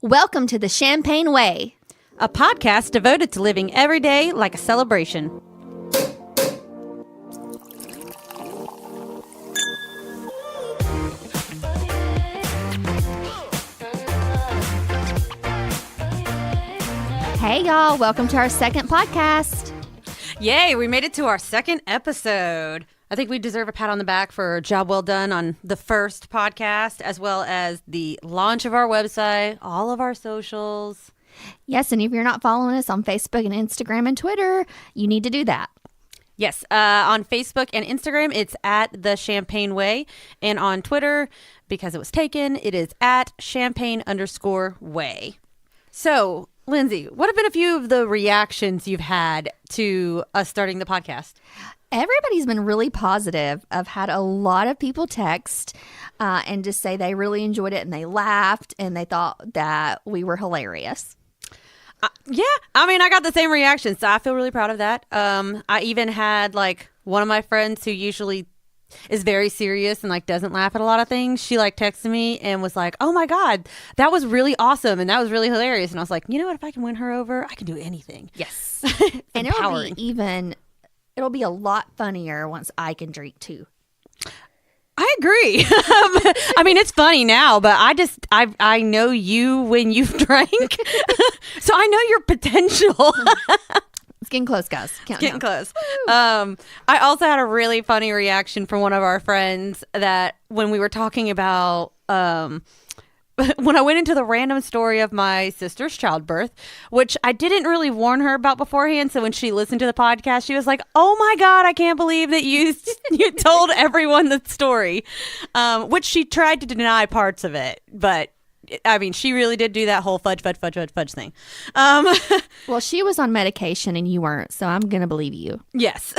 Welcome to the Champagne Way, a podcast devoted to living every day like a celebration. Hey y'all, welcome to our second podcast. Yay, we made it to our second episode. I think we deserve a pat on the back for a job well done on the first podcast, as well as the launch of our website, all of our socials. Yes, and if you're not following us on Facebook and Instagram and Twitter, you need to do that. Yes, on Facebook and Instagram, it's at The Champagne Way. And on Twitter, because it was taken, it is at Champagne_Way. So, Lindsey, what have been a few of the reactions you've had to us starting the podcast? Everybody's been really positive. I've had a lot of people text and just say they really enjoyed it and they laughed and they thought that we were hilarious. Yeah, I mean, I got the same reaction, so I feel really proud of that. I even had one of my friends who usually is very serious and doesn't laugh at a lot of things. She texted me and was like, "Oh my God, that was really awesome and that was really hilarious." And I was like, you know what? If I can win her over, I can do anything. Yes, and it'll be a lot funnier once I can drink too. I agree. I mean, it's funny now, but I know you when you've drank, so I know your potential. It's getting close, guys. Getting close. I also had a really funny reaction from one of our friends that when we were talking about when I went into the random story of my sister's childbirth, which I didn't really warn her about beforehand. So when she listened to the podcast, she was like, "Oh my God, I can't believe that you told everyone the story," which she tried to deny parts of it. But I mean, she really did do that whole fudge thing. Well, she was on medication and you weren't, so I'm going to believe you. Yes.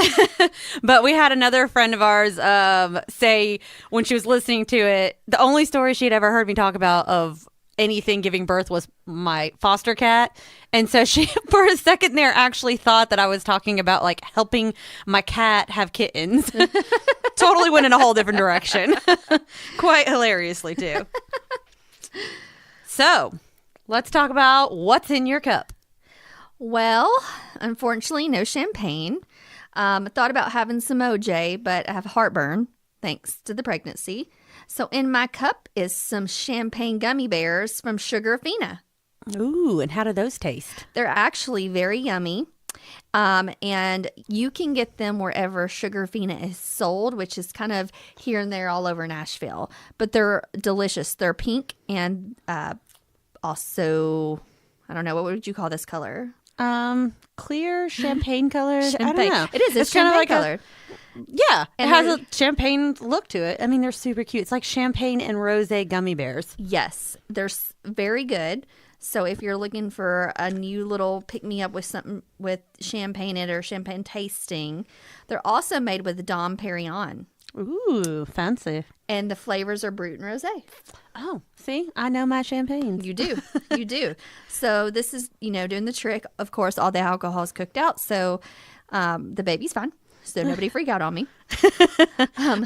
But we had another friend of ours say when she was listening to it, the only story she had ever heard me talk about of anything giving birth was my foster cat. And so she, for a second there, actually thought that I was talking about helping my cat have kittens. Totally went in a whole different direction. Quite hilariously, too. So, let's talk about what's in your cup. Well, unfortunately, no champagne. I thought about having some OJ, but I have heartburn thanks to the pregnancy. So in my cup is some champagne gummy bears from Sugarfina. Ooh, and how do those taste? They're actually very yummy. And you can get them wherever Sugarfina is sold, which is kind of here and there all over Nashville. But they're delicious. They're pink and also, I don't know, what would you call this color? Clear champagne colored. Champagne. I don't know. It is. It's champagne colored. Yeah, and it has a champagne look to it. I mean, they're super cute. It's like champagne and rosé gummy bears. Yes, they're very good. So if you're looking for a new little pick-me-up with something with champagne in it or champagne tasting, they're also made with Dom Perignon. Ooh, fancy. And the flavors are Brut and Rosé. Oh, see? I know my champagne. You do. You do. So this is, doing the trick. Of course, all the alcohol is cooked out, so the baby's fine. So nobody freak out on me.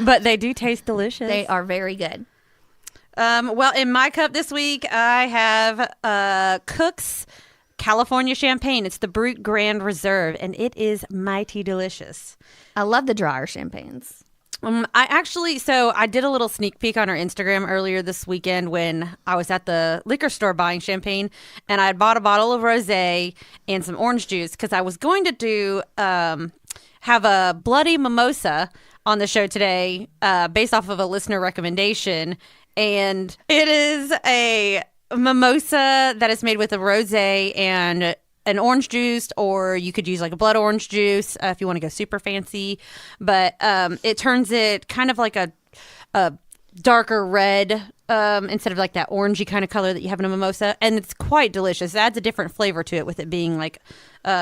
But they do taste delicious. They are very good. Well, in my cup this week, I have Cook's California Champagne. It's the Brut Grand Reserve, and it is mighty delicious. I love the drier champagnes. I did a little sneak peek on our Instagram earlier this weekend when I was at the liquor store buying champagne, and I had bought a bottle of rosé and some orange juice because I was going to do have a bloody mimosa on the show today based off of a listener recommendation. And it is a mimosa that is made with a rosé and an orange juice, or you could use a blood orange juice if you want to go super fancy. But it turns it kind of like a darker red instead of that orangey kind of color that you have in a mimosa. And it's quite delicious. It adds a different flavor to it with it being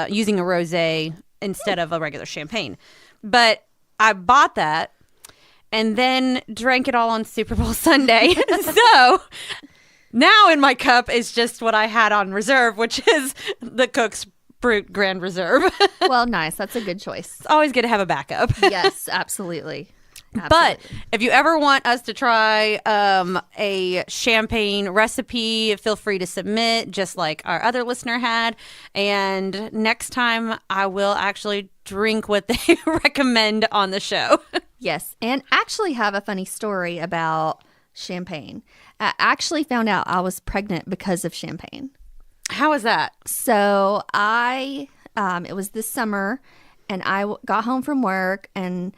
using a rosé instead of a regular champagne. But I bought that and then drank it all on Super Bowl Sunday. So now in my cup is just what I had on reserve, which is the Cook's Brut Grand Reserve. Well, nice. That's a good choice. It's always good to have a backup. Yes, absolutely. But if you ever want us to try a champagne recipe, feel free to submit, just like our other listener had. And next time, I will actually drink what they recommend on the show. Yes, and actually have a funny story about champagne. I actually found out I was pregnant because of champagne. How is that? So it was this summer, and I got home from work, and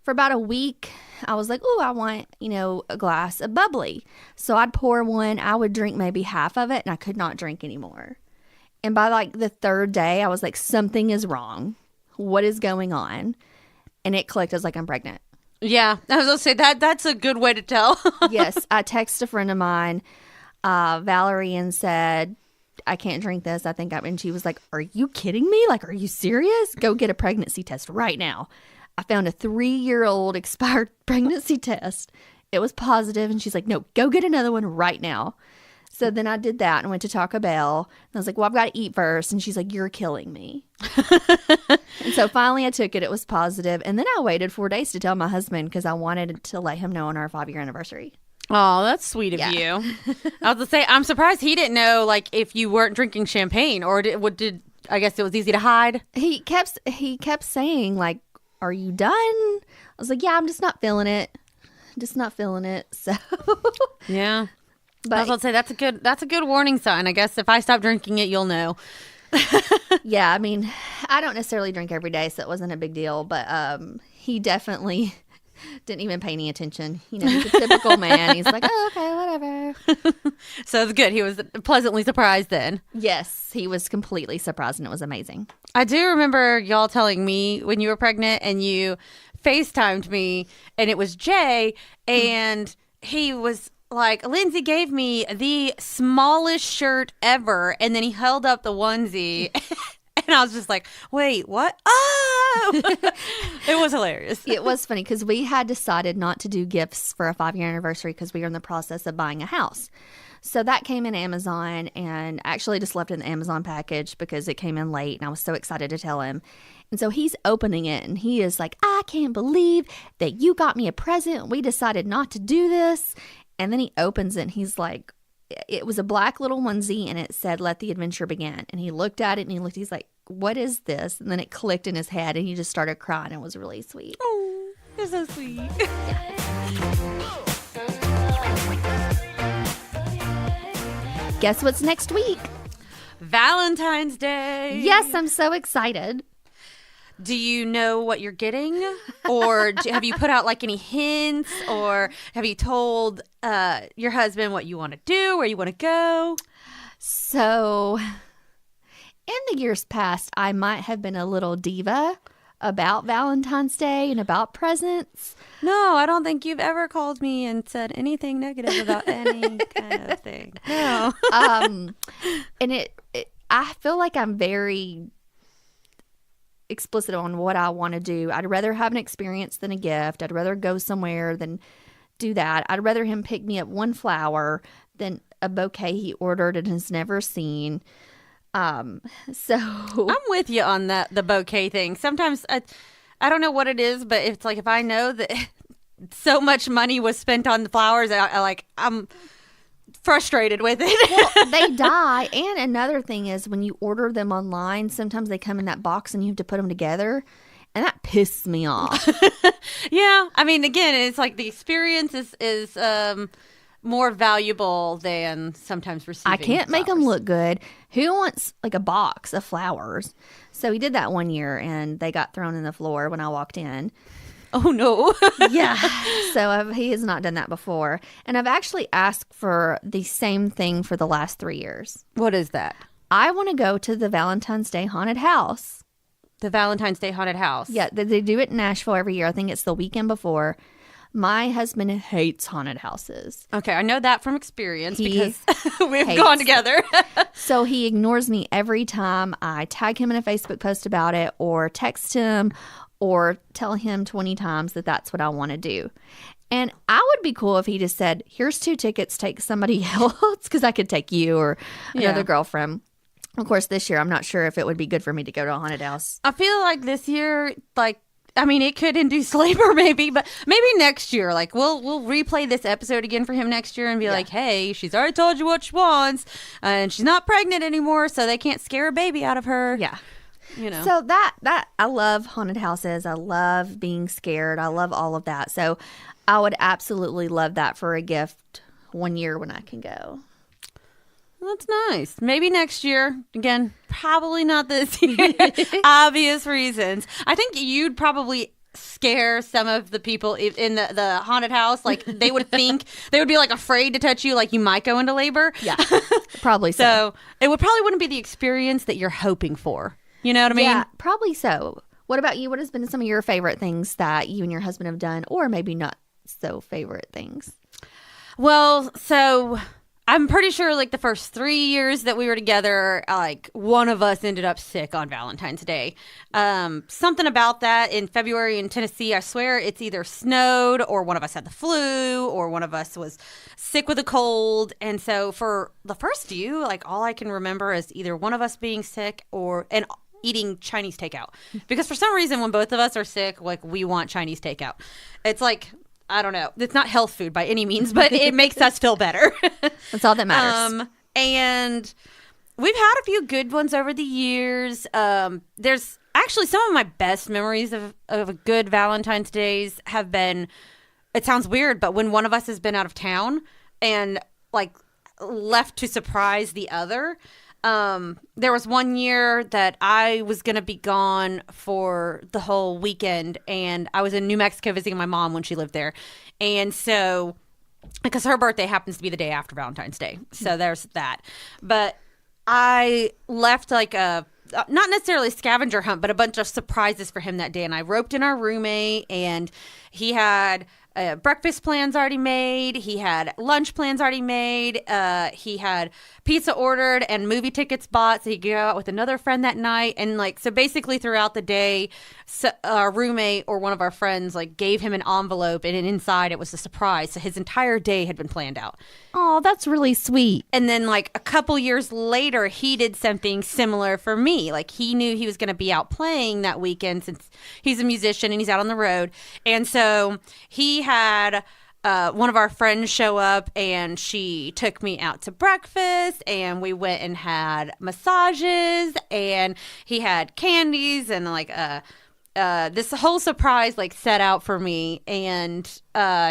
for about a week, I was like, oh, I want, a glass of bubbly. So I'd pour one. I would drink maybe half of it, and I could not drink anymore. And by like the third day, I was like, something is wrong. What is going on? And it clicked. I was like, I'm pregnant. Yeah, I was going to say that's a good way to tell. Yes, I texted a friend of mine, Valerie, and said, I can't drink this. And she was like, are you kidding me? Like, are you serious? Go get a pregnancy test right now. I found a 3-year-old expired pregnancy test. It was positive, and she's like, no, go get another one right now. So then I did that and went to Taco Bell. And I was like, well, I've got to eat first. And she's like, you're killing me. And so finally I took it. It was positive. And then I waited 4 days to tell my husband because I wanted to let him know on our 5-year anniversary. Oh, that's sweet of you. I was going to say, I'm surprised he didn't know, like, if you weren't drinking champagne, or did I guess it was easy to hide? He kept saying, like, are you done? I was like, yeah, I'm just not feeling it. So yeah. But I was going to say, that's a good warning sign. I guess if I stop drinking it, you'll know. Yeah, I mean, I don't necessarily drink every day, so it wasn't a big deal. But he definitely didn't even pay any attention. He's a typical man. He's like, oh, okay, whatever. So it's good. He was pleasantly surprised then. Yes, he was completely surprised, and it was amazing. I do remember y'all telling me when you were pregnant and you FaceTimed me, and it was Jay, and he was like, Lindsay gave me the smallest shirt ever, and then he held up the onesie, and I was just like, wait, what? Oh! It was hilarious. It was funny because we had decided not to do gifts for a 5-year anniversary because we were in the process of buying a house. So that came in Amazon, and actually just left it in the Amazon package because it came in late, and I was so excited to tell him. And so he's opening it, and he is like, I can't believe that you got me a present. We decided not to do this. And then he opens it, and he's like, it was a black little onesie, and it said, let the adventure begin. And he looked at it, and he's like, what is this? And then it clicked in his head, and he just started crying. It was really sweet. Oh, you're so sweet. Guess what's next week? Valentine's Day. Yes, I'm so excited. Do you know what you're getting? Or have you put out like any hints? Or have you told your husband what you want to do, where you want to go? So in the years past, I might have been a little diva about Valentine's Day and about presents. No, I don't think you've ever called me and said anything negative about any kind of thing. No. And I feel like I'm very explicit on what I want to do. I'd rather have an experience than a gift. I'd rather go somewhere than do that. I'd rather him pick me up one flower than a bouquet he ordered and has never seen. So I'm with you on the bouquet thing. Sometimes I don't know what it is, but it's like if I know that so much money was spent on the flowers, I'm frustrated with it. Well, they die. And another thing is when you order them online, sometimes they come in that box and you have to put them together. And that pisses me off. Yeah. I mean, again, it's like the experience is more valuable than sometimes receiving I can't make flowers. them look good. Who wants like a box of flowers? So he did that one year, and they got thrown in the floor when I walked in. Oh, no. Yeah. So he has not done that before. And I've actually asked for the same thing for the last 3 years. What is that? I want to go to the Valentine's Day haunted house. The Valentine's Day haunted house. Yeah, they do it in Nashville every year. I think it's the weekend before. My husband hates haunted houses. Okay, I know that from experience He because we've hates gone together. So he ignores me every time I tag him in a Facebook post about it or text him or tell him 20 times that that's what I want to do. And I would be cool if he just said, here's 2 tickets, take somebody else, because I could take you or another girlfriend. Of course, this year, I'm not sure if it would be good for me to go to a haunted house. I feel like this year, like, I mean, it could induce labor maybe, but maybe next year. Like, we'll replay this episode again for him next year and be like, hey, she's already told you what she wants, and she's not pregnant anymore, so they can't scare a baby out of her. Yeah. You know. So that I love haunted houses. I love being scared. I love all of that. So I would absolutely love that for a gift one year when I can go. That's nice. Maybe next year. Again, probably not this year. Obvious reasons. I think you'd probably scare some of the people in the haunted house. Like, they would think, they would be like afraid to touch you, like you might go into labor. Yeah, probably so. So it probably wouldn't be the experience that you're hoping for. You know what I mean? Yeah, probably so. What about you? What has been some of your favorite things that you and your husband have done, or maybe not so favorite things? Well, so I'm pretty sure like the first 3 years that we were together, like one of us ended up sick on Valentine's Day. Something about that in February in Tennessee, I swear it's either snowed or one of us had the flu or one of us was sick with a cold. And so for the first few, like all I can remember is either one of us being sick and eating Chinese takeout. Because for some reason when both of us are sick, like we want Chinese takeout. It's like, I don't know. It's not health food by any means, but it makes us feel better. That's all that matters. And we've had a few good ones over the years. There's actually some of my best memories of a good Valentine's Days have been, it sounds weird, but when one of us has been out of town and like left to surprise the other. There was one year that I was going to be gone for the whole weekend, and I was in New Mexico visiting my mom when she lived there. And so, because her birthday happens to be the day after Valentine's Day. So there's that. But I left like not necessarily a scavenger hunt, but a bunch of surprises for him that day. And I roped in our roommate, and he had breakfast plans already made. He had lunch plans already made. He had pizza ordered and movie tickets bought so he could go out with another friend that night. And like, so basically throughout the day, our roommate or one of our friends like gave him an envelope, and inside it was a surprise. So his entire day had been planned out. Oh, that's really sweet. And then like a couple years later, he did something similar for me. Like, he knew he was going to be out playing that weekend since he's a musician and he's out on the road. And so he had one of our friends show up, and she took me out to breakfast, and we went and had massages, and he had candies and like this whole surprise like set out for me, and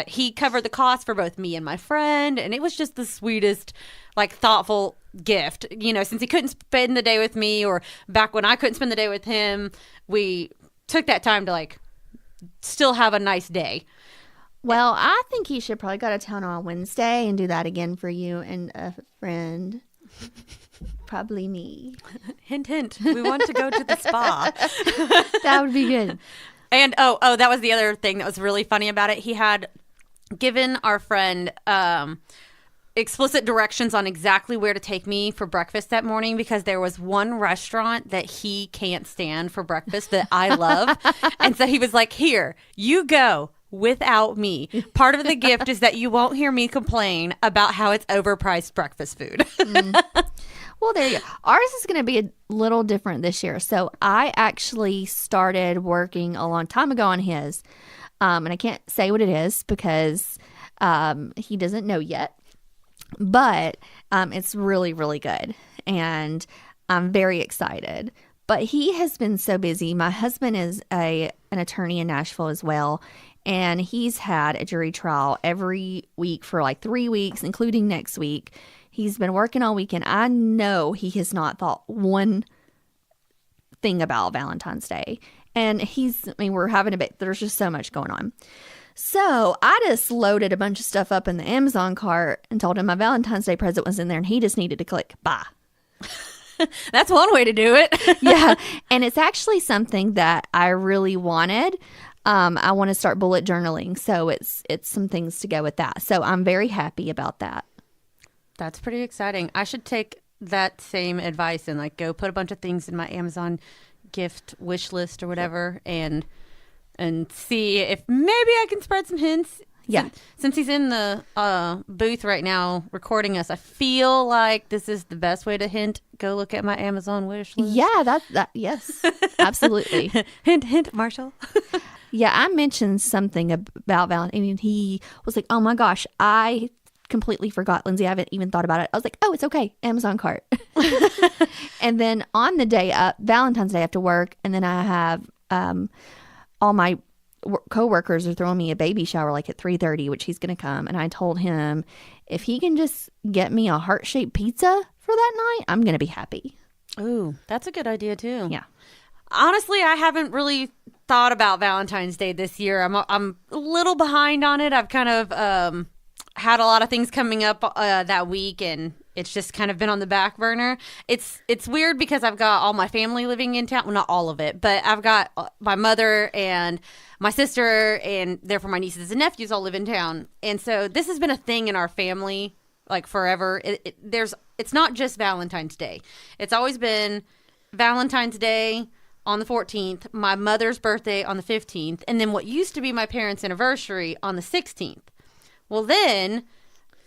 he covered the cost for both me and my friend, and it was just the sweetest, like, thoughtful gift. You know, since he couldn't spend the day with me, or back when I couldn't spend the day with him, we took that time to like still have a nice day. Well, I think he should probably go to town on Wednesday and do that again for you and a friend. Probably me. Hint, hint. We want to go to the spa. That would be good. And oh, that was the other thing that was really funny about it. He had given our friend explicit directions on exactly where to take me for breakfast that morning, because there was one restaurant that he can't stand for breakfast that I love. And so he was like, here, you go without me. Part of the gift is that you won't hear me complain about how it's overpriced breakfast food. Well, there you go. Ours is going to be a little different this year. So I actually started working a long time ago on his. And I can't say what it is because he doesn't know yet. But it's really, really good. And I'm very excited. But he has been so busy. My husband is an attorney in Nashville as well. And he's had a jury trial every week for like 3 weeks, including next week. He's been working all weekend. I know he has not thought one thing about Valentine's Day. And we're having a bit, there's just so much going on. So I just loaded a bunch of stuff up in the Amazon cart and told him my Valentine's Day present was in there, and he just needed to click buy. That's one way to do it. Yeah. And it's actually something that I really wanted. I want to start bullet journaling. So it's some things to go with that. So I'm very happy about that. That's pretty exciting. I should take that same advice and like go put a bunch of things in my Amazon gift wish list or whatever, and see if maybe I can spread some hints. Yeah. Since he's in the booth right now recording us, I feel like this is the best way to hint. Go look at my Amazon wish list. Yeah, that yes, absolutely. Hint, hint, Marshall. Yeah, I mentioned something about Valentine, and he was like, "Oh my gosh, I completely forgot, Lindsay. I haven't even thought about it." I was like, "Oh, it's okay. Amazon cart." And then on the day up, Valentine's Day after work, and then I have all my coworkers are throwing me a baby shower like at 3:30, which he's going to come. And I told him if he can just get me a heart-shaped pizza for that night, I'm going to be happy. Ooh, that's a good idea too. Yeah. Honestly, I haven't really thought about Valentine's Day this year. I'm a little behind on it. I've kind of had a lot of things coming up that week, and it's just kind of been on the back burner. It's weird because I've got all my family living in town. Well, not all of it, but I've got my mother and my sister, and therefore my nieces and nephews all live in town. And so this has been a thing in our family like forever. It's not just Valentine's Day. It's always been Valentine's Day on the 14th, my mother's birthday on the 15th, and then what used to be my parents' anniversary on the 16th. Well, then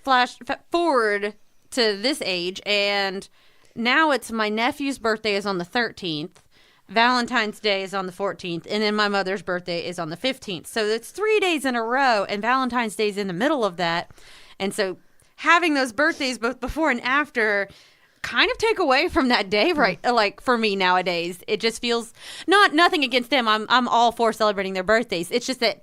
flash forward to this age, and now it's my nephew's birthday is on the 13th, Valentine's Day is on the 14th, and then my mother's birthday is on the 15th. So it's 3 days in a row, and Valentine's Day is in the middle of that. And so having those birthdays both before and after kind of take away from that day, right? Like for me nowadays, it just feels nothing against them. I'm all for celebrating their birthdays. It's just that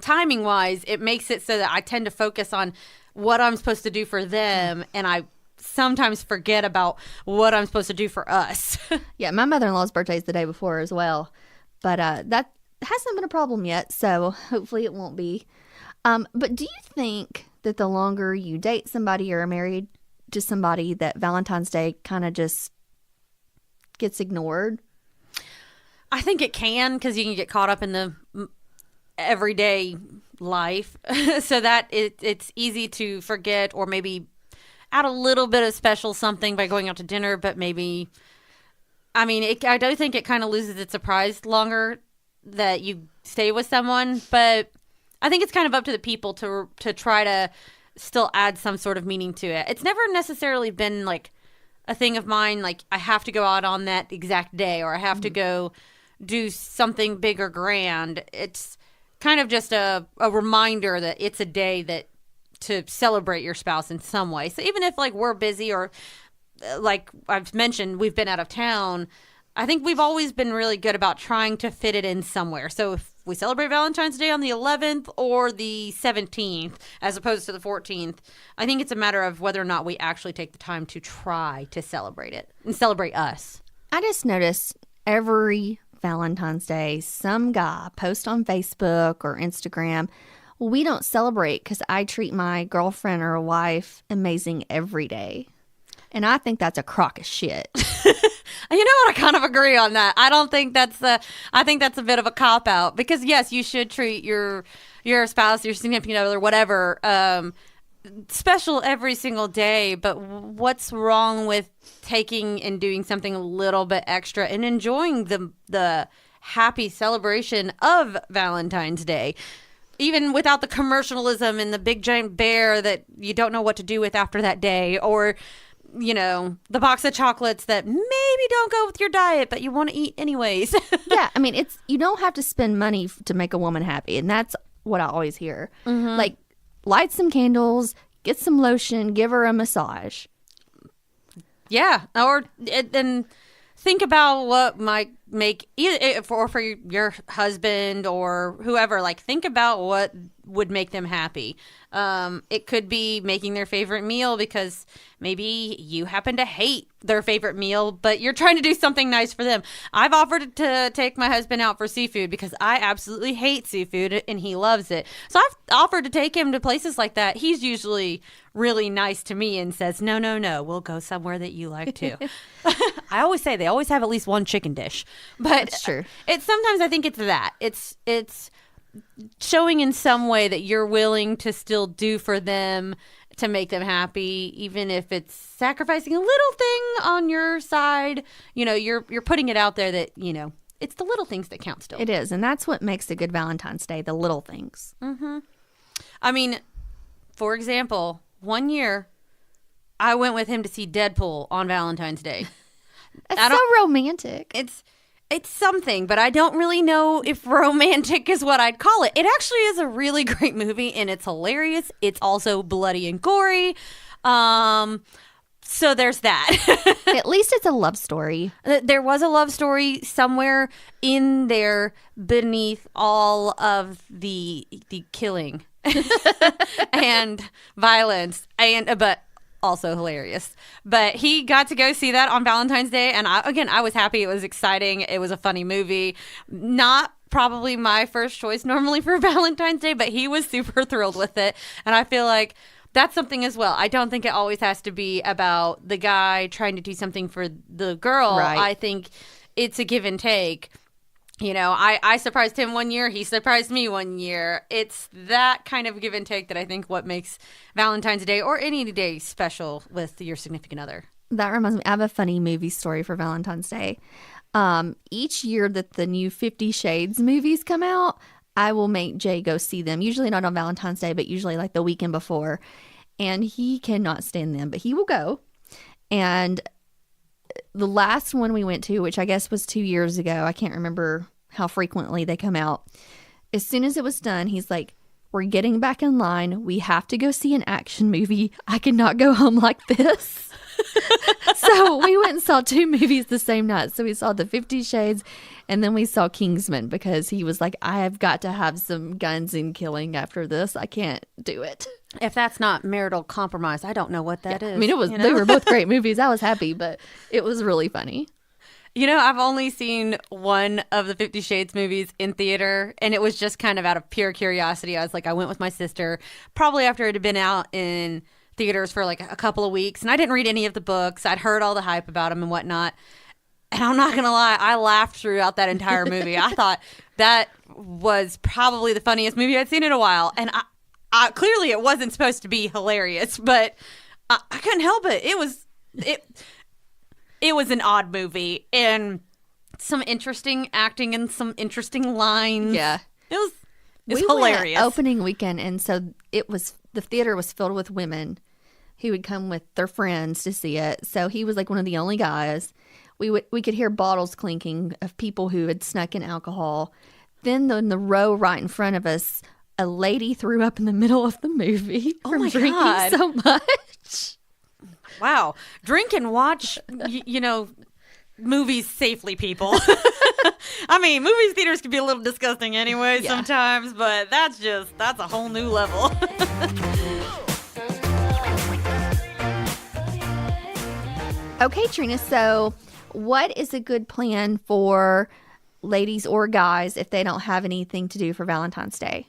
timing wise, it makes it so that I tend to focus on what I'm supposed to do for them, and I sometimes forget about what I'm supposed to do for us. Yeah, my mother-in-law's birthday is the day before as well, but that hasn't been a problem yet, so hopefully it won't be. But do you think that the longer you date somebody or are married to somebody that Valentine's Day kind of just gets ignored? I think it can, because you can get caught up in the everyday life so that it's easy to forget, or maybe add a little bit of special something by going out to dinner. But maybe, I mean, I do think it kind of loses its surprise longer that you stay with someone. But I think it's kind of up to the people to try to still add some sort of meaning to it. It's never necessarily been like a thing of mine, like I have to go out on that exact day, or I have to go do something big or grand. It's kind of just a reminder that it's a day that to celebrate your spouse in some way. So even if like we're busy, or like I've mentioned, we've been out of town, I think we've always been really good about trying to fit it in somewhere. So if we celebrate Valentine's Day on the 11th or the 17th, as opposed to the 14th, I think it's a matter of whether or not we actually take the time to try to celebrate it and celebrate us. I just noticed every Valentine's Day, some guy posts on Facebook or Instagram, well, we don't celebrate because I treat my girlfriend or wife amazing every day. And I think that's a crock of shit. You know what? I kind of agree on that. I don't think I think that's a bit of a cop out, because yes, you should treat your spouse, your significant other, whatever, special every single day. But what's wrong with taking and doing something a little bit extra and enjoying the happy celebration of Valentine's Day? Even without the commercialism and the big giant bear that you don't know what to do with after that day, or the box of chocolates that maybe don't go with your diet, but you want to eat anyways. Yeah, I mean, you don't have to spend money to make a woman happy, and that's what I always hear. Mm-hmm. Like, light some candles, get some lotion, give her a massage. Yeah, or then think about what might make either for your husband or whoever. Like, think about what would make them happy. It could be making their favorite meal, because maybe you happen to hate their favorite meal, but you're trying to do something nice for them. I've offered to take my husband out for seafood because I absolutely hate seafood and he loves it. So I've offered to take him to places like that. He's usually really nice to me and says, no, we'll go somewhere that you like to. I always say they always have at least one chicken dish, but that's true. Sometimes I think it's that. It's showing in some way that you're willing to still do for them to make them happy, even if it's sacrificing a little thing on your side. You're putting it out there that, it's the little things that count still. It is, and that's what makes a good Valentine's Day, the little things. Mm-hmm. I mean, for example, one year I went with him to see Deadpool on Valentine's Day. That's so romantic. It's something, but I don't really know if romantic is what I'd call it. It actually is a really great movie, and it's hilarious. It's also bloody and gory. So there's that. At least it's a love story. There was a love story somewhere in there beneath all of the killing and violence, but also hilarious. But he got to go see that on Valentine's Day, and I was happy. It was exciting. It was a funny movie. Not probably my first choice normally for Valentine's Day, but he was super thrilled with it, and I feel like that's something as well. I don't think it always has to be about the guy trying to do something for the girl. Right. I think it's a give and take. You know, I surprised him one year. He surprised me one year. It's that kind of give and take that I think what makes Valentine's Day or any day special with your significant other. That reminds me, I have a funny movie story for Valentine's Day. Each year that the new 50 Shades movies come out, I will make Jay go see them. Usually not on Valentine's Day, but usually like the weekend before. And he cannot stand them, but he will go. And the last one we went to, which I guess was 2 years ago, I can't remember how frequently they come out. As soon as it was done, he's like, we're getting back in line. We have to go see an action movie. I cannot go home like this. So we went and saw 2 movies the same night. So we saw the 50 Shades and then we saw Kingsman because he was like, I have got to have some guns and killing after this. I can't do it. If that's not marital compromise, I don't know what that is. I mean, it was, they were both great movies. I was happy, but it was really funny. You know, I've only seen one of the 50 Shades movies in theater, and it was just kind of out of pure curiosity. I was like, I went with my sister, probably after it had been out in theaters for like a couple of weeks, and I didn't read any of the books. I'd heard all the hype about them and whatnot. And I'm not going to lie, I laughed throughout that entire movie. I thought that was probably the funniest movie I'd seen in a while. And I clearly it wasn't supposed to be hilarious, but I couldn't help it. It was an odd movie and some interesting acting and some interesting lines. Yeah. It's hilarious. Went opening weekend, and so the theater was filled with women who would come with their friends to see it. So he was like one of the only guys. We could hear bottles clinking of people who had snuck in alcohol. Then in the row right in front of us, a lady threw up in the middle of the movie from drinking God. so much. Wow. Drink and watch, movies safely, people. I mean, movie theaters can be a little disgusting anyway sometimes, but that's a whole new level. Okay, Trina, so what is a good plan for ladies or guys if they don't have anything to do for Valentine's Day?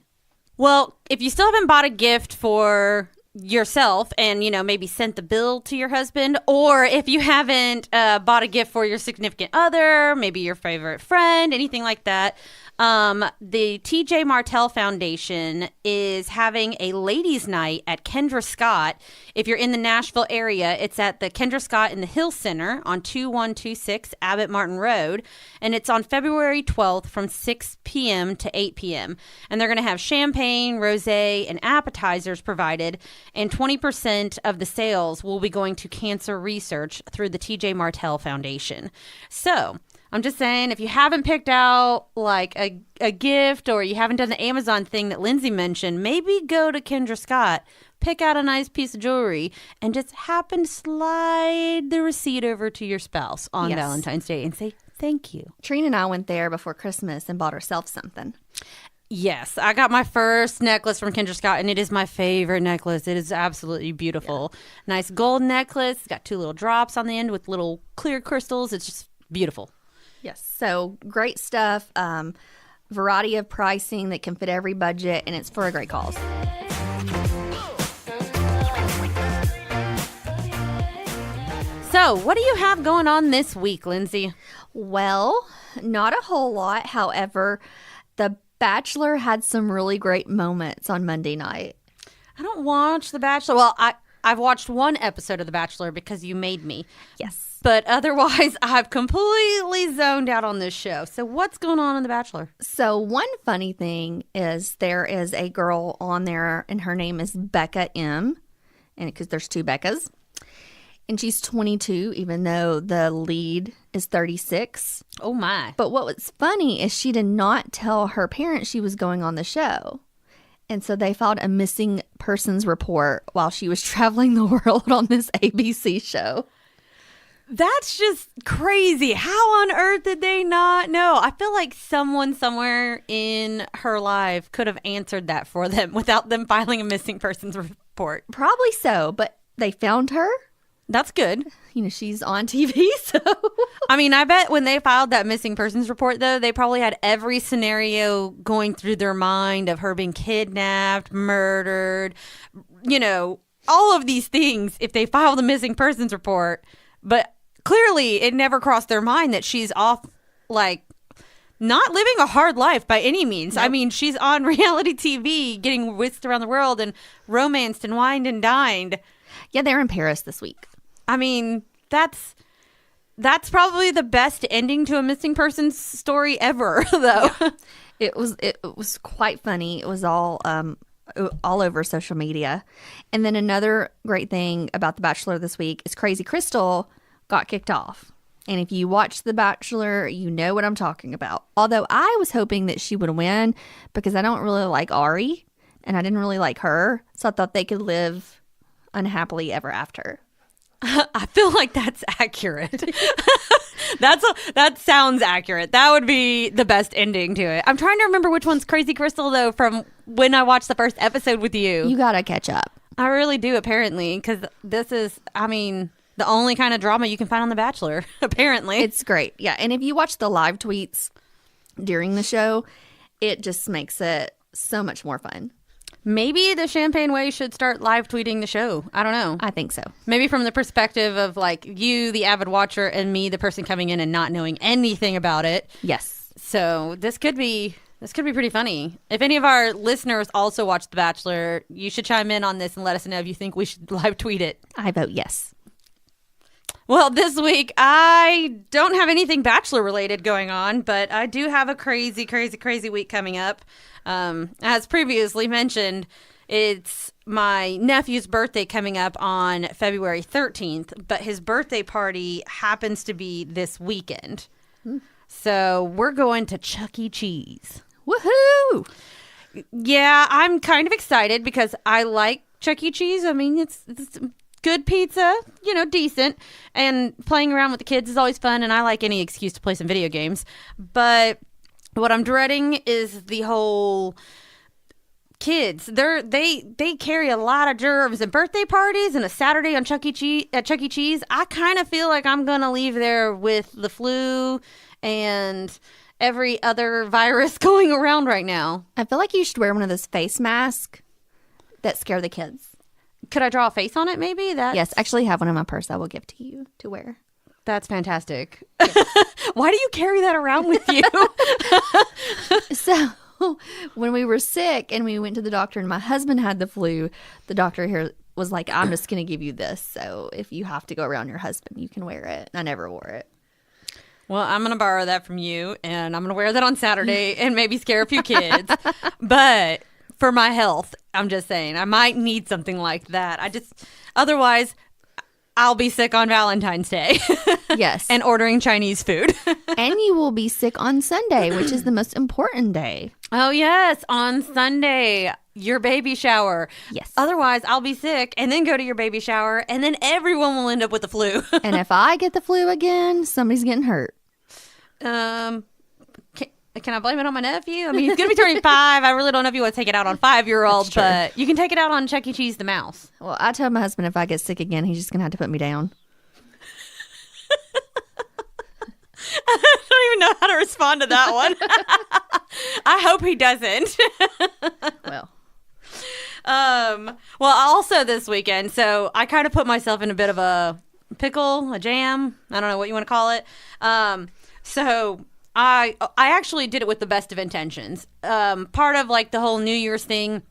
Well, if you still haven't bought a gift for yourself and, maybe sent the bill to your husband, or if you haven't bought a gift for your significant other, maybe your favorite friend, anything like that, the TJ Martell Foundation is having a ladies' night at Kendra Scott. If you're in the Nashville area, it's at the Kendra Scott in the Hill Center on 2126 Abbott Martin Road. And it's on February 12th from 6 p.m. to 8 p.m. And they're going to have champagne, rosé, and appetizers provided. And 20% of the sales will be going to cancer research through the TJ Martell Foundation. So I'm just saying, if you haven't picked out like a gift, or you haven't done the Amazon thing that Lindsey mentioned, maybe go to Kendra Scott, pick out a nice piece of jewelry, and just happen to slide the receipt over to your spouse on Valentine's Day and say thank you. Trina and I went there before Christmas and bought ourselves something. Yes, I got my first necklace from Kendra Scott, and it is my favorite necklace. It is absolutely beautiful. Yeah. Nice gold necklace. It's got 2 little drops on the end with little clear crystals. It's just beautiful. Yes, so great stuff. Variety of pricing that can fit every budget, and it's for a great cause. So, what do you have going on this week, Lindsey? Well, not a whole lot. However, The Bachelor had some really great moments on Monday night. I don't watch The Bachelor. Well, I've watched one episode of The Bachelor because you made me. Yes. But otherwise, I've completely zoned out on this show. So what's going on in The Bachelor? So one funny thing is there is a girl on there, and her name is Becca M. And because there's 2 Beccas. And she's 22, even though the lead is 36. Oh, my. But what was funny is she did not tell her parents she was going on the show. And so they filed a missing persons report while she was traveling the world on this ABC show. That's just crazy. How on earth did they not know? I feel like someone somewhere in her life could have answered that for them without them filing a missing persons report. Probably so, but they found her. That's good. You know, she's on TV, so. I mean, I bet when they filed that missing persons report, though, they probably had every scenario going through their mind of her being kidnapped, murdered, you know, all of these things if they filed a missing persons report. But clearly it never crossed their mind that she's off, like, not living a hard life by any means. Nope. I mean, she's on reality TV getting whisked around the world and romanced and wined and dined. Yeah, they're in Paris this week. I mean, that's probably the best ending to a missing persons story ever, though. Yeah. It was quite funny. It was all over social media. And then another great thing about The Bachelor this week is Crazy Crystal got kicked off. And if you watch The Bachelor, you know what I'm talking about. Although I was hoping that she would win because I don't really like Ari and I didn't really like her. So I thought they could live unhappily ever after. I feel like that's accurate. That sounds accurate. That would be the best ending to it. I'm trying to remember which one's Crazy Crystal, though, from when I watched the first episode with you. You gotta catch up. I really do, apparently, because this is, I mean, the only kind of drama you can find on The Bachelor, apparently. It's great. Yeah, and if you watch the live tweets during the show, it just makes it so much more fun. Maybe the Champagne Way should start live tweeting the show. I don't know. I think so. Maybe from the perspective of like you, the avid watcher, and me, the person coming in and not knowing anything about it. Yes. So this could be pretty funny. If any of our listeners also watch The Bachelor, you should chime in on this and let us know if you think we should live tweet it. I vote yes. Well, this week, I don't have anything Bachelor related going on, but I do have a crazy, crazy, crazy week coming up. As previously mentioned, it's my nephew's birthday coming up on February 13th, but his birthday party happens to be this weekend. So we're going to Chuck E. Cheese. Woohoo! Yeah, I'm kind of excited because I like Chuck E. Cheese. I mean, it's good pizza, you know, decent. And playing around with the kids is always fun, and I like any excuse to play some video games. But what I'm dreading is the whole kids. They carry a lot of germs and birthday parties and a Saturday on at Chuck E. Cheese. I kind of feel like I'm gonna leave there with the flu and every other virus going around right now. I feel like you should wear one of those face masks that scare the kids. Could I draw a face on it? Maybe Yes, I actually have one in my purse. I will give to you to wear. That's fantastic. Why do you carry that around with you? So when we were sick and we went to the doctor and my husband had the flu, the doctor here was like, I'm just going to give you this. So if you have to go around your husband, you can wear it. And I never wore it. Well, I'm going to borrow that from you and I'm going to wear that on Saturday and maybe scare a few kids. But for my health, I'm just saying, I might need something like that. Otherwise, I'll be sick on Valentine's Day. Yes. And ordering Chinese food. And you will be sick on Sunday, which is the most important day. Oh, yes. On Sunday, your baby shower. Yes. Otherwise, I'll be sick and then go to your baby shower and then everyone will end up with the flu. And if I get the flu again, somebody's getting hurt. Can I blame it on my nephew? I mean, he's going to be turning 5. I really don't know if you want to take it out on 5-year-olds, but you can take it out on Chuck E. Cheese the mouse. Well, I told my husband if I get sick again, he's just going to have to put me down. I don't even know how to respond to that one. I hope he doesn't. Well, also this weekend, so I kind of put myself in a bit of a pickle, a jam. I don't know what you want to call it. So I actually did it with the best of intentions. Part of like the whole New Year's thing,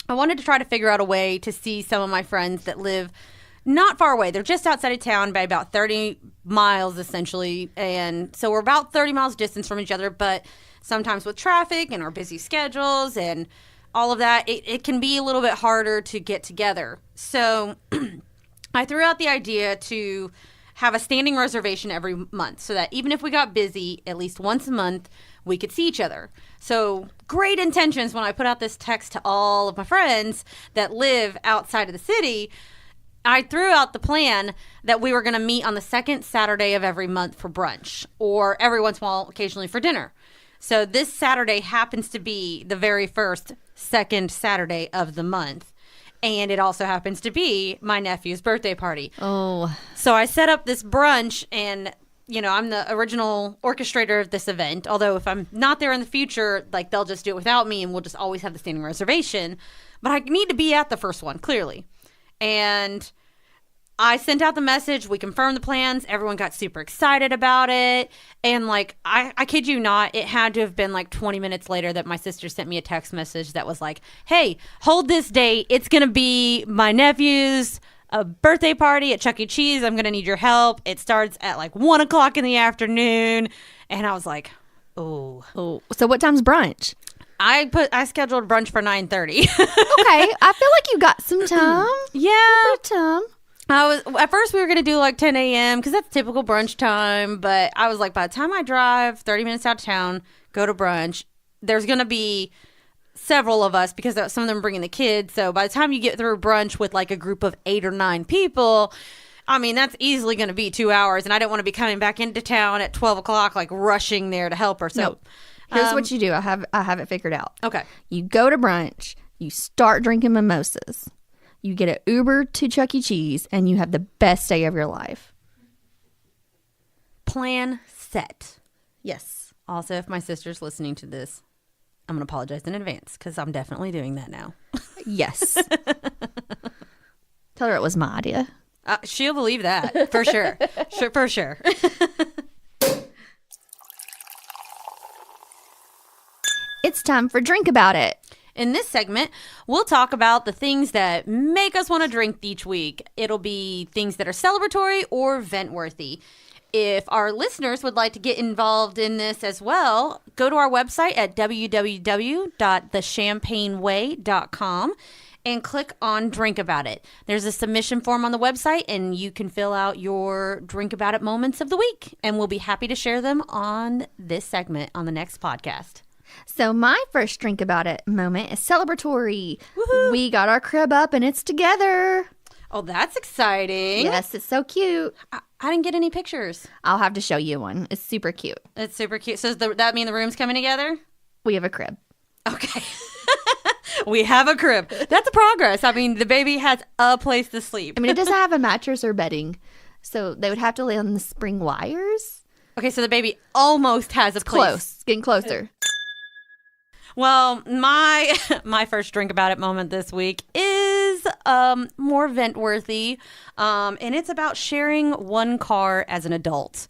I wanted to try to figure out a way to see some of my friends that live not far away. They're just outside of town by about 30 miles, essentially. And so we're about 30 miles distance from each other. But sometimes with traffic and our busy schedules and all of that, it can be a little bit harder to get together. So I threw out the idea to have a standing reservation every month so that even if we got busy, at least once a month, we could see each other. So great intentions when I put out this text to all of my friends that live outside of the city. I threw out the plan that we were going to meet on the second Saturday of every month for brunch, or every once in a while, occasionally for dinner. So this Saturday happens to be the very first second Saturday of the month. And it also happens to be my nephew's birthday party. Oh. So I set up this brunch, and, you know, I'm the original orchestrator of this event. Although if I'm not there in the future, like, they'll just do it without me, and we'll just always have the standing reservation. But I need to be at the first one, clearly. And I sent out the message. We confirmed the plans. Everyone got super excited about it. And, like, I kid you not, it had to have been like 20 minutes later that my sister sent me a text message that was like, hey, hold this date. It's going to be my nephew's birthday party at Chuck E. Cheese. I'm going to need your help. It starts at like 1 o'clock in the afternoon. And I was like, oh. So what time's brunch? I scheduled brunch for 9:30. Okay. I feel like you got some time. Yeah. A bit of time. At first we were going to do like 10 a.m. because that's typical brunch time. But I was like, by the time I drive 30 minutes out of town, go to brunch, there's going to be several of us because some of them are bringing the kids. So by the time you get through brunch with like a group of 8 or 9 people, I mean, that's easily going to be 2 hours. And I didn't want to be coming back into town at 12 o'clock, like rushing there to help her. So no. Here's what you do. I have it figured out. Okay. You go to brunch. You start drinking mimosas. You get an Uber to Chuck E. Cheese, and you have the best day of your life. Plan set. Yes. Also, if my sister's listening to this, I'm going to apologize in advance because I'm definitely doing that now. Yes. Tell her it was my idea. She'll believe that, for sure. For sure. It's time for Drink About It. In this segment, we'll talk about the things that make us want to drink each week. It'll be things that are celebratory or vent-worthy. If our listeners would like to get involved in this as well, go to our website at www.thechampagneway.com and click on Drink About It. There's a submission form on the website, and you can fill out your Drink About It moments of the week, and we'll be happy to share them on this segment on the next podcast. So my first Drink About It moment is celebratory. Woohoo. We got our crib up and it's together. Oh, that's exciting. Yes, it's so cute. I didn't get any pictures. I'll have to show you one. It's super cute. It's super cute. So does that mean the room's coming together? We have a crib. Okay. We have a crib. That's a progress. I mean, the baby has a place to sleep. I mean, it doesn't have a mattress or bedding. So they would have to lay on the spring wires. Okay, so the baby almost has a place. Close. Getting closer. Well, my first Drink About It moment this week is more vent-worthy, and it's about sharing one car as an adult.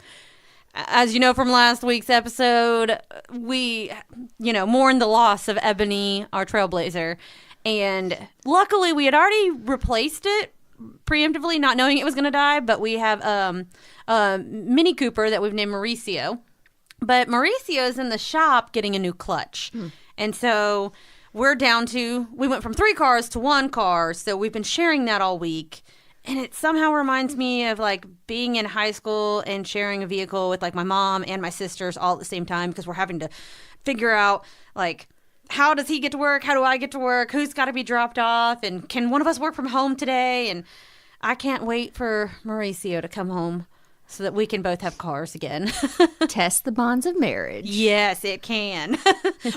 As you know from last week's episode, we, mourned the loss of Ebony, our trailblazer, and luckily we had already replaced it preemptively, not knowing it was going to die, but we have a Mini Cooper that we've named Mauricio. But Mauricio's in the shop getting a new clutch. And so we went from 3 cars to 1 car. So we've been sharing that all week. And it somehow reminds me of like being in high school and sharing a vehicle with like my mom and my sisters all at the same time, because we're having to figure out like, how does he get to work? How do I get to work? Who's got to be dropped off? And can one of us work from home today? And I can't wait for Mauricio to come home so that we can both have cars again. Test the bonds of marriage. Yes, it can.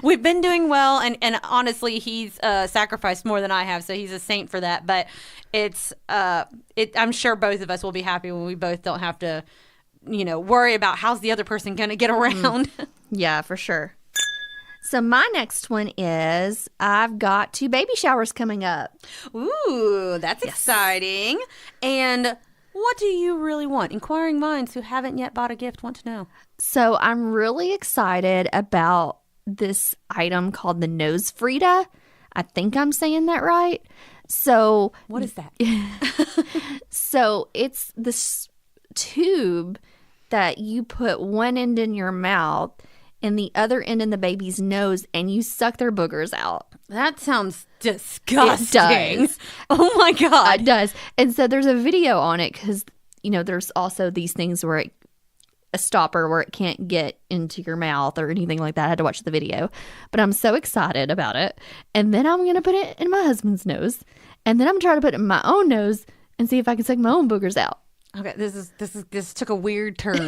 We've been doing well, and honestly, he's sacrificed more than I have, so he's a saint for that. But I'm sure both of us will be happy when we both don't have to, worry about how's the other person going to get around. Yeah, for sure. So my next one is I've got 2 baby showers coming up. Ooh, that's exciting. And what do you really want? Inquiring minds who haven't yet bought a gift want to know. So I'm really excited about this item called the Nose Frida. I think I'm saying that right. So what is that? So it's this tube that you put one end in your mouth, and the other end in the baby's nose, and you suck their boogers out. That sounds disgusting. It does. Oh my God. It does. And so there's a video on it because, there's also these things where a stopper where it can't get into your mouth or anything like that. I had to watch the video. But I'm so excited about it. And then I'm going to put it in my husband's nose. And then I'm trying to put it in my own nose and see if I can suck my own boogers out. Okay, this took a weird turn.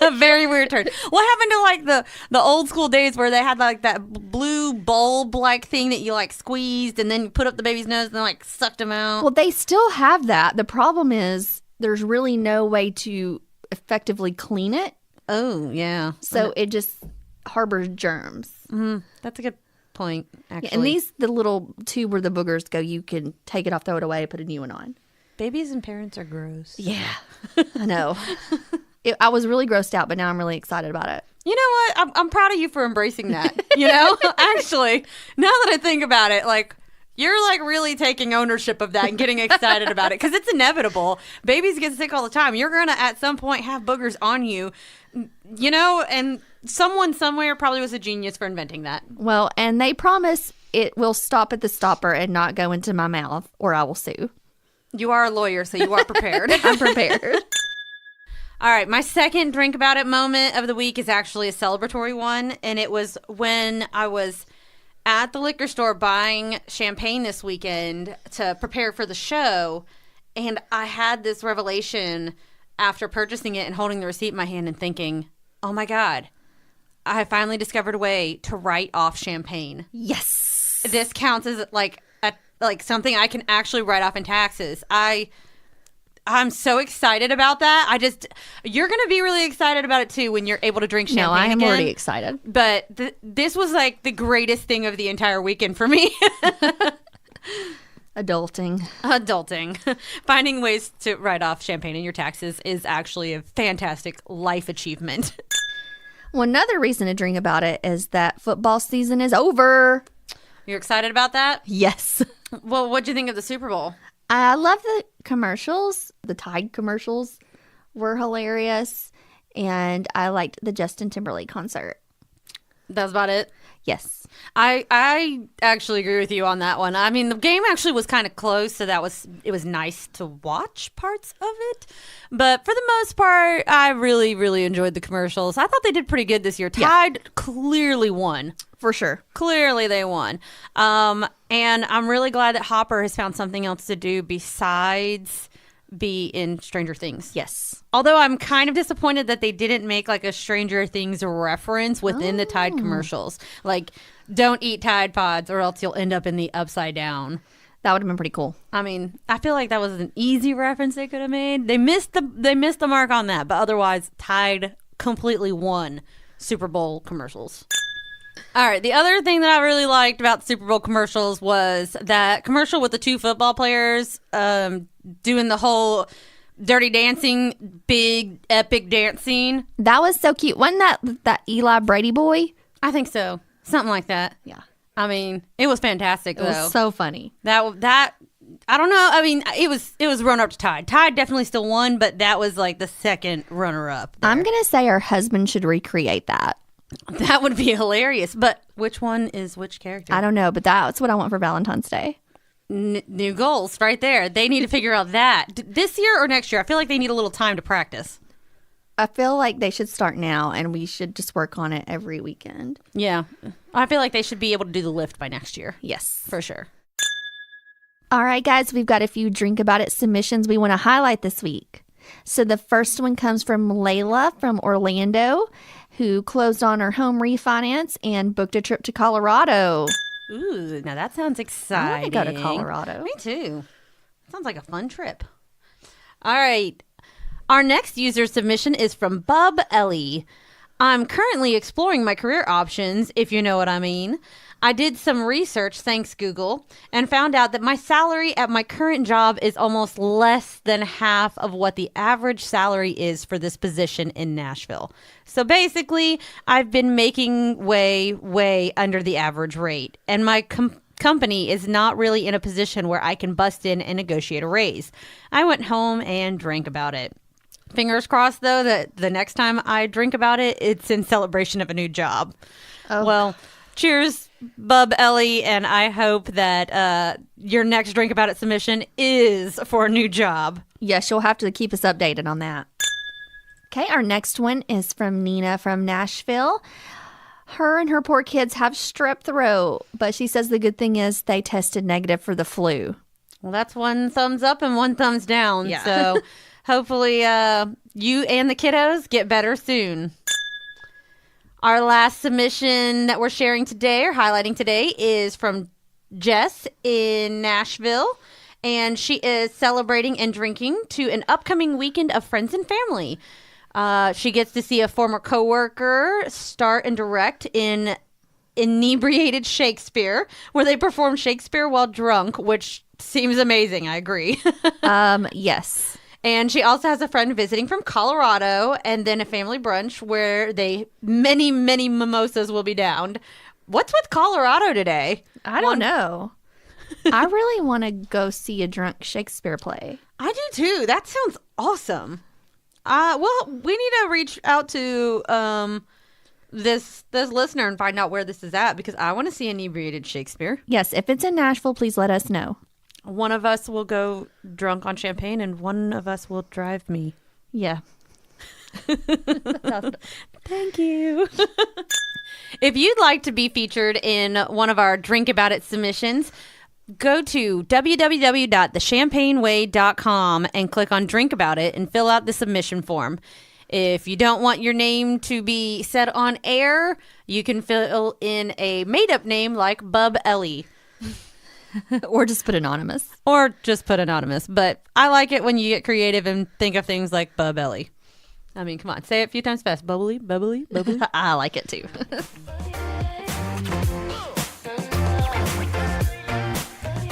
A very weird turn. What happened to like the old school days where they had like that blue bulb like thing that you like squeezed and then you put up the baby's nose and then like sucked them out? Well, they still have that. The problem is there's really no way to effectively clean it. Oh, yeah. So it just harbors germs. That's a good point, actually. Yeah, and the little tube where the boogers go, you can take it off, throw it away, put a new one on. Babies and parents are gross. Yeah, I know. I was really grossed out, but now I'm really excited about it. You know what? I'm proud of you for embracing that. Actually, now that I think about it, like you're like really taking ownership of that and getting excited about it because it's inevitable. Babies get sick all the time. You're gonna at some point have boogers on you, and someone somewhere probably was a genius for inventing that. Well, and they promise it will stop at the stopper and not go into my mouth, or I will sue. You are a lawyer, so you are prepared. I'm prepared. All right, my second drink about it moment of the week is actually a celebratory one, and it was when I was at the liquor store buying champagne this weekend to prepare for the show, and I had this revelation after purchasing it and holding the receipt in my hand and thinking, oh my God, I have finally discovered a way to write off champagne. Yes. This counts as like something I can actually write off in taxes. I'm so excited about that. You're going to be really excited about it too when you're able to drink champagne. No, I am again. already excited. But this was like the greatest thing of the entire weekend for me. Adulting. Finding ways to write off champagne in your taxes is actually a fantastic life achievement. Well, another reason to drink about it is that football season is over. You're excited about that? Yes. Well, what'd you think of the Super Bowl? I love the commercials. The Tide commercials were hilarious. And I liked the Justin Timberlake concert. That's about it? Yes. I actually agree with you on that one. I mean, the game actually was kind of close, so it was nice to watch parts of it. But for the most part, I really, really enjoyed the commercials. I thought they did pretty good this year. Tide clearly won. For sure. Clearly they won. And I'm really glad that Hopper has found something else to do besides be in Stranger Things. Yes. Although I'm kind of disappointed that they didn't make like a Stranger Things reference within the Tide commercials. Like, don't eat Tide Pods or else you'll end up in the Upside Down. That would have been pretty cool. I mean, I feel like that was an easy reference they could have made. They missed the mark on that, but otherwise Tide completely won Super Bowl commercials. All right, the other thing that I really liked about the Super Bowl commercials was that commercial with the two football players doing the whole Dirty Dancing, big epic dance scene. That was so cute. Wasn't that Eli Brady boy? I think so. Something like that. Yeah. I mean, it was fantastic, though. It was so funny. That I don't know. I mean, it was run up to Tide. Tide definitely still won, but that was like the second runner-up there. I'm going to say our husband should recreate that. That would be hilarious. But which one is which character? I don't know, but that's what I want for Valentine's Day. New goals right there. They need to figure out that. This year or next year? I feel like they need a little time to practice. I feel like they should start now, and we should just work on it every weekend. Yeah. I feel like they should be able to do the lift by next year. Yes. For sure. All right, guys, we've got a few Drink About It submissions we want to highlight this week. So the first one comes from Layla from Orlando, who closed on her home refinance and booked a trip to Colorado. Ooh, now that sounds exciting. I want to go to Colorado. Me too. Sounds like a fun trip. All right. Our next user submission is from Bub Ellie. I'm currently exploring my career options, if you know what I mean. I did some research, thanks Google, and found out that my salary at my current job is almost less than half of what the average salary is for this position in Nashville. So basically, I've been making way under the average rate, and my company is not really in a position where I can bust in and negotiate a raise. I went home and drank about it. Fingers crossed, though, that the next time I drink about it, it's in celebration of a new job. Oh. Well, cheers, Bub Ellie, and I hope that your next drink about it submission is for a new job. Yes, you'll have to keep us updated on that. Okay, our next one is from Nina from Nashville. Her and her poor kids have strep throat, but she says the good thing is they tested negative for the flu. Well, that's one thumbs up and one thumbs down. Yeah. So hopefully you and the kiddos get better soon. Our last submission that we're sharing today or highlighting today is from Jess in Nashville. And she is celebrating and drinking to an upcoming weekend of friends and family. She gets to see a former coworker start and direct in Inebriated Shakespeare, where they perform Shakespeare while drunk, which seems amazing. I agree. Yes. And she also has a friend visiting from Colorado, and then a family brunch where many mimosas will be downed. What's with Colorado today? I don't know. I really want to go see a drunk Shakespeare play. I do too. That sounds awesome. Well, we need to reach out to this listener and find out where this is at, because I want to see Inebriated Shakespeare. Yes, if it's in Nashville, please let us know. One of us will go drunk on champagne, and one of us will drive me. Yeah. Thank you. If you'd like to be featured in one of our Drink About It submissions, go to www.thechampagneway.com and click on Drink About It and fill out the submission form. If you don't want your name to be said on air, you can fill in a made-up name like Bub Ellie. Or just put anonymous. Or just put anonymous. But I like it when you get creative and think of things like Bub Ellie. I mean, come on. Say it a few times fast. Bubbly, bubbly, bubbly. I like it too.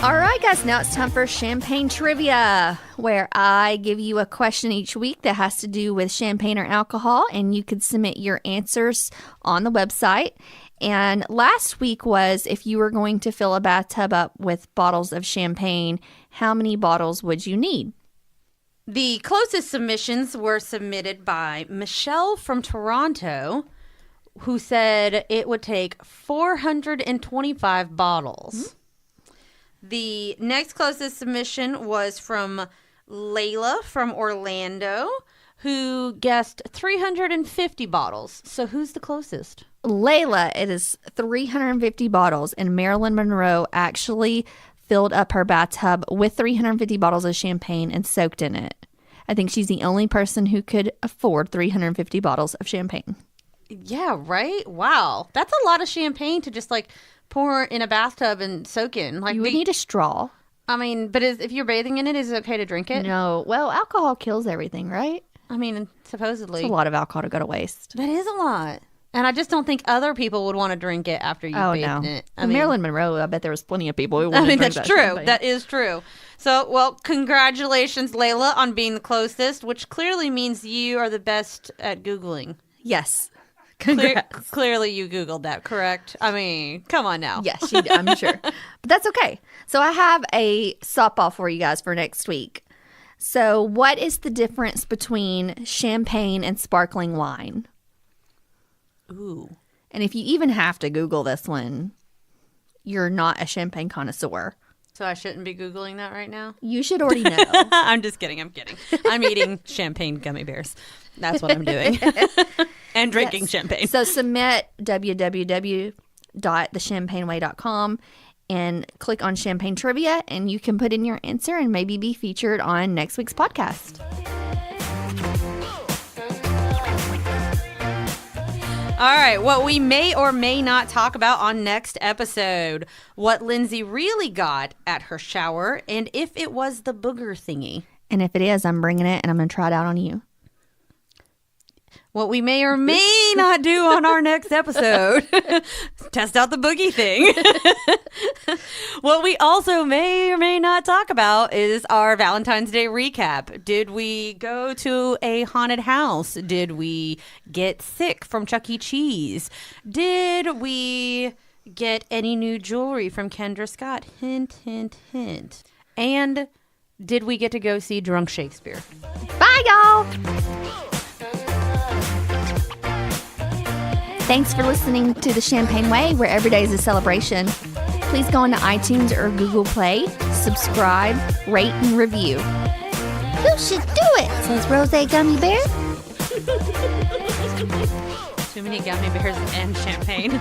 All right, guys. Now it's time for Champagne Trivia, where I give you a question each week that has to do with champagne or alcohol, and you could submit your answers on the website. And last week was, if you were going to fill a bathtub up with bottles of champagne, how many bottles would you need? The closest submissions were submitted by Michelle from Toronto, who said it would take 425 bottles. Mm-hmm. The next closest submission was from Layla from Orlando, who guessed 350 bottles. So who's the closest? Layla, it is 350 bottles, and Marilyn Monroe actually filled up her bathtub with 350 bottles of champagne and soaked in it. I think she's the only person who could afford 350 bottles of champagne. Yeah, right? Wow. That's a lot of champagne to just like pour in a bathtub and soak in. Like, you would need a straw. I mean, but if you're bathing in it, is it okay to drink it? No. Well, alcohol kills everything, right? I mean, supposedly. It's a lot of alcohol to go to waste. That is a lot. And I just don't think other people would want to drink it after you bathed in it. I mean, Marilyn Monroe, I bet there was plenty of people who wanted to drink that's that true. champagne. That is true. So, well, congratulations, Layla, on being the closest, which clearly means you are the best at Googling. Yes. Congrats. Clearly you Googled that, correct? I mean, come on now. Yes, I'm sure. But that's okay. So I have a softball for you guys for next week. So what is the difference between champagne and sparkling wine? Ooh. And if you even have to Google this one, you're not a champagne connoisseur. So I shouldn't be Googling that right now? You should already know. I'm just kidding. I'm eating champagne gummy bears. That's what I'm doing. And drinking champagne. So submit www.thechampagneway.com and click on Champagne Trivia, and you can put in your answer and maybe be featured on next week's podcast. All right, what we may or may not talk about on next episode. What Lindsey really got at her shower, and if it was the booger thingy. And if it is, I'm bringing it, and I'm going to try it out on you. What we may or may not do on our next episode. Test out the boogie thing. What we also may or may not talk about is our Valentine's Day recap. Did we go to a haunted house? Did we get sick from Chuck E. Cheese? Did we get any new jewelry from Kendra Scott? Hint, hint, hint. And did we get to go see Drunk Shakespeare? Bye, y'all. Thanks for listening to The Champagne Way, where every day is a celebration. Please go into iTunes or Google Play, subscribe, rate, and review. Who should do it? Says Rose Gummy Bear. Too many gummy bears and champagne.